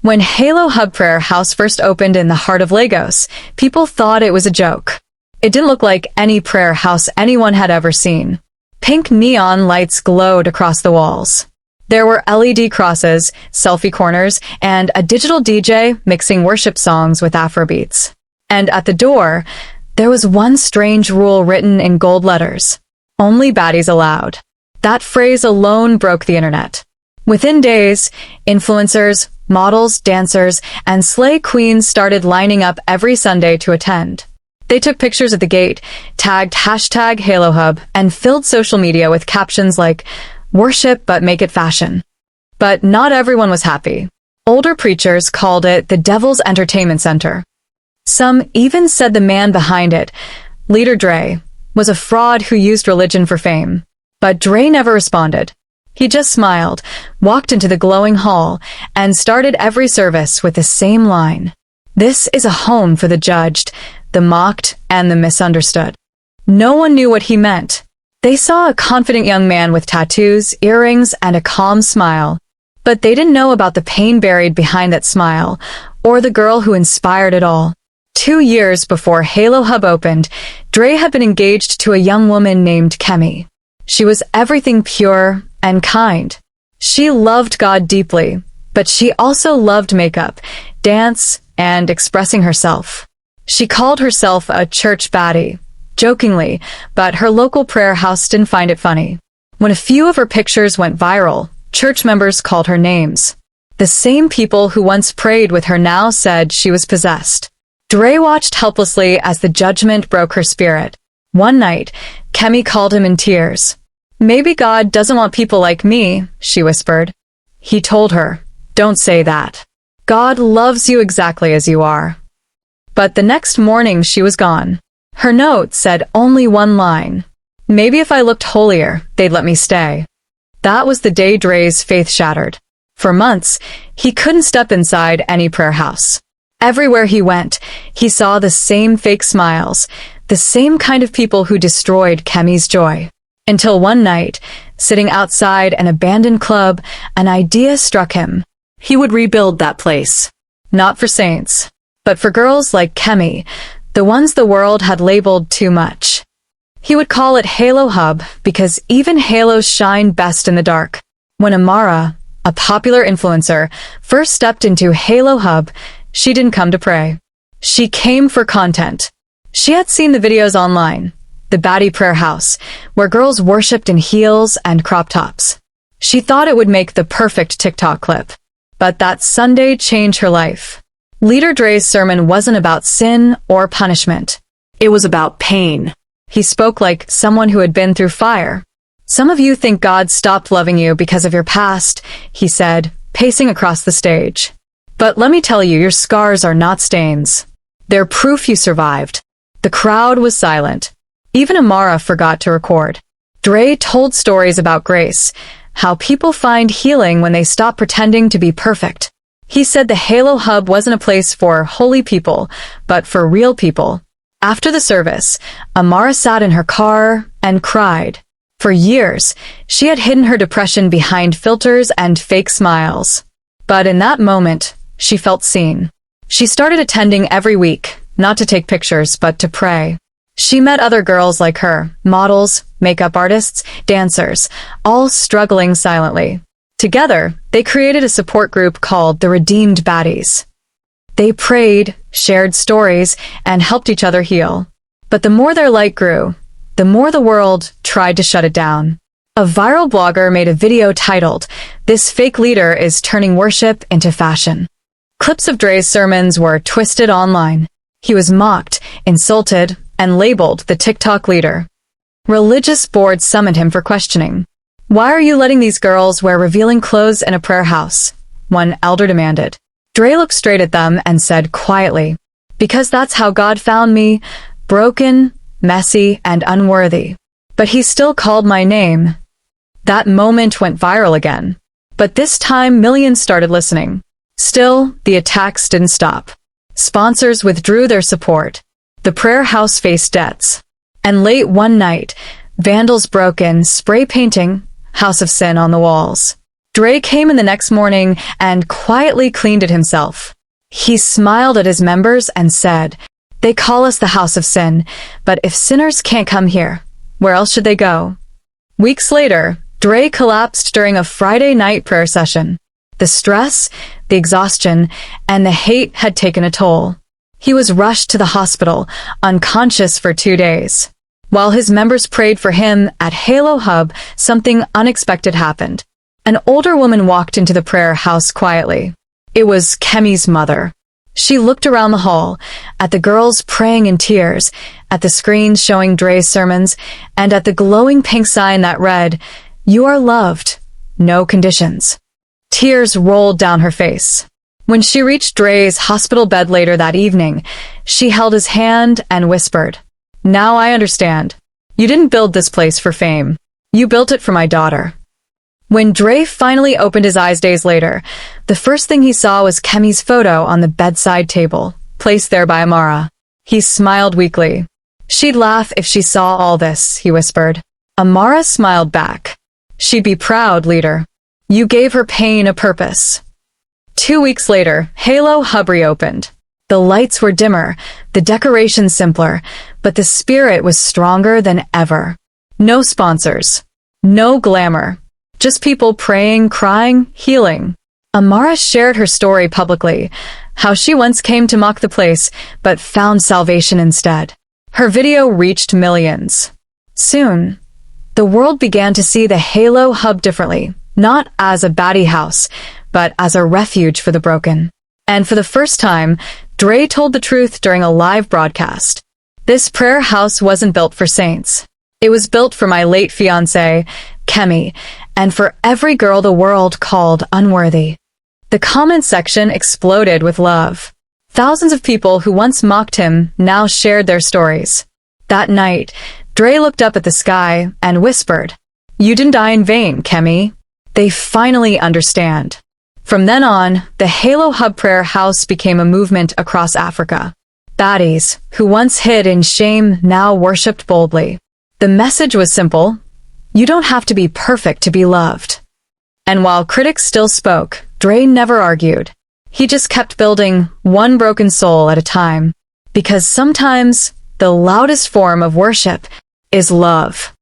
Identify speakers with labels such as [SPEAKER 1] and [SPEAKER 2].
[SPEAKER 1] When Halo Hub Prayer House first opened in the heart of Lagos, people thought it was a joke. It didn't look like any prayer house anyone had ever seen. Pink neon lights glowed across the walls. There were LED crosses, selfie corners, and a digital DJ mixing worship songs with Afrobeats. And at the door, there was one strange rule written in gold letters. Only baddies allowed. That phrase alone broke the internet. Within days, influencers, models, dancers, and slay queens started lining up every Sunday to attend. They took pictures at the gate, tagged #HaloHub, and filled social media with captions like, "Worship but make it fashion." But not everyone was happy. Older preachers called it the Devil's Entertainment Center. Some even said the man behind it, Leader Dre, was a fraud who used religion for fame. But Dre never responded. He just smiled, walked into the glowing hall, and started every service with the same line. "This is a home for the judged, the mocked, and the misunderstood." No one knew what he meant. They saw a confident young man with tattoos, earrings, and a calm smile. But they didn't know about the pain buried behind that smile, or the girl who inspired it all. 2 years before Halo Hub opened, Dre had been engaged to a young woman named Kemi. She was everything pure and kind. She loved God deeply, but she also loved makeup, dance, and expressing herself. She called herself a church baddie, jokingly, but her local prayer house didn't find it funny. When a few of her pictures went viral, church members called her names. The same people who once prayed with her now said she was possessed. Dre watched helplessly as the judgment broke her spirit. One night, Kemi called him in tears. "Maybe God doesn't want people like me," she whispered. He told her, "Don't say that. God loves you exactly as you are." But the next morning she was gone. Her note said only one line. "Maybe if I looked holier, they'd let me stay." That was the day Dre's faith shattered. For months, he couldn't step inside any prayer house. Everywhere he went, he saw the same fake smiles, the same kind of people who destroyed Kemi's joy. Until one night, sitting outside an abandoned club, an idea struck him. He would rebuild that place. Not for saints, but for girls like Kemi, the ones the world had labeled too much. He would call it Halo Hub because even halos shine best in the dark. When Amara, a popular influencer, first stepped into Halo Hub, she didn't come to pray. She came for content. She had seen the videos online, the Baddie Prayer House, where girls worshipped in heels and crop tops. She thought it would make the perfect TikTok clip. But that Sunday changed her life. Leader Dre's sermon wasn't about sin or punishment. It was about pain. He spoke like someone who had been through fire. "Some of you think God stopped loving you because of your past," he said, pacing across the stage. "But let me tell you, your scars are not stains. They're proof you survived." The crowd was silent. Even Amara forgot to record. Dre told stories about grace, how people find healing when they stop pretending to be perfect. He said the Halo Hub wasn't a place for holy people, but for real people. After the service, Amara sat in her car and cried. For years, she had hidden her depression behind filters and fake smiles. But in that moment, she felt seen. She started attending every week, not to take pictures, but to pray. She met other girls like her, models, makeup artists, dancers, all struggling silently. Together, they created a support group called the Redeemed Baddies. They prayed, shared stories, and helped each other heal. But the more their light grew, the more the world tried to shut it down. A viral blogger made a video titled, "This Fake Leader is Turning Worship into Fashion." Clips of Dre's sermons were twisted online. He was mocked, insulted, and labeled the TikTok leader. Religious boards summoned him for questioning. "Why are you letting these girls wear revealing clothes in a prayer house?" one elder demanded. Dre looked straight at them and said quietly, "Because that's how God found me, broken, messy, and unworthy. But he still called my name." That moment went viral again. But this time millions started listening. Still, the attacks didn't stop. Sponsors withdrew their support. The prayer house faced debts. And late one night, vandals broke in, spray painting "House of Sin" on the walls. Dre came in the next morning and quietly cleaned it himself. He smiled at his members and said, "They call us the House of Sin, but if sinners can't come here, where else should they go?" Weeks later, Dre collapsed during a Friday night prayer session. The stress, the exhaustion, and the hate had taken a toll. He was rushed to the hospital, unconscious for 2 days. While his members prayed for him at Halo Hub, something unexpected happened. An older woman walked into the prayer house quietly. It was Kemi's mother. She looked around the hall, at the girls praying in tears, at the screens showing Dre's sermons, and at the glowing pink sign that read, "You are loved, no conditions." Tears rolled down her face. When she reached Dre's hospital bed later that evening, she held his hand and whispered, "Now I understand. You didn't build this place for fame. You built it for my daughter." When Dre finally opened his eyes days later, the first thing he saw was Kemi's photo on the bedside table, placed there by Amara. He smiled weakly. "She'd laugh if she saw all this," he whispered. Amara smiled back. "She'd be proud, leader. You gave her pain a purpose." 2 weeks later, Halo Hub reopened. The lights were dimmer, the decorations simpler, but the spirit was stronger than ever. No sponsors. No glamour. Just people praying, crying, healing. Amara shared her story publicly, how she once came to mock the place, but found salvation instead. Her video reached millions. Soon, the world began to see the Halo Hub differently, not as a baddie house, but as a refuge for the broken. And for the first time, Dre told the truth during a live broadcast. "This prayer house wasn't built for saints. It was built for my late fiancé, Kemi, and for every girl the world called unworthy." The comment section exploded with love. Thousands of people who once mocked him now shared their stories. That night, Dre looked up at the sky and whispered, "You didn't die in vain, Kemi." They finally understand. From then on, the Halo Hub Prayer House became a movement across Africa. Baddies, who once hid in shame, now worshipped boldly. The message was simple: you don't have to be perfect to be loved. And while critics still spoke, Dre never argued. He just kept building one broken soul at a time. Because sometimes the loudest form of worship is love.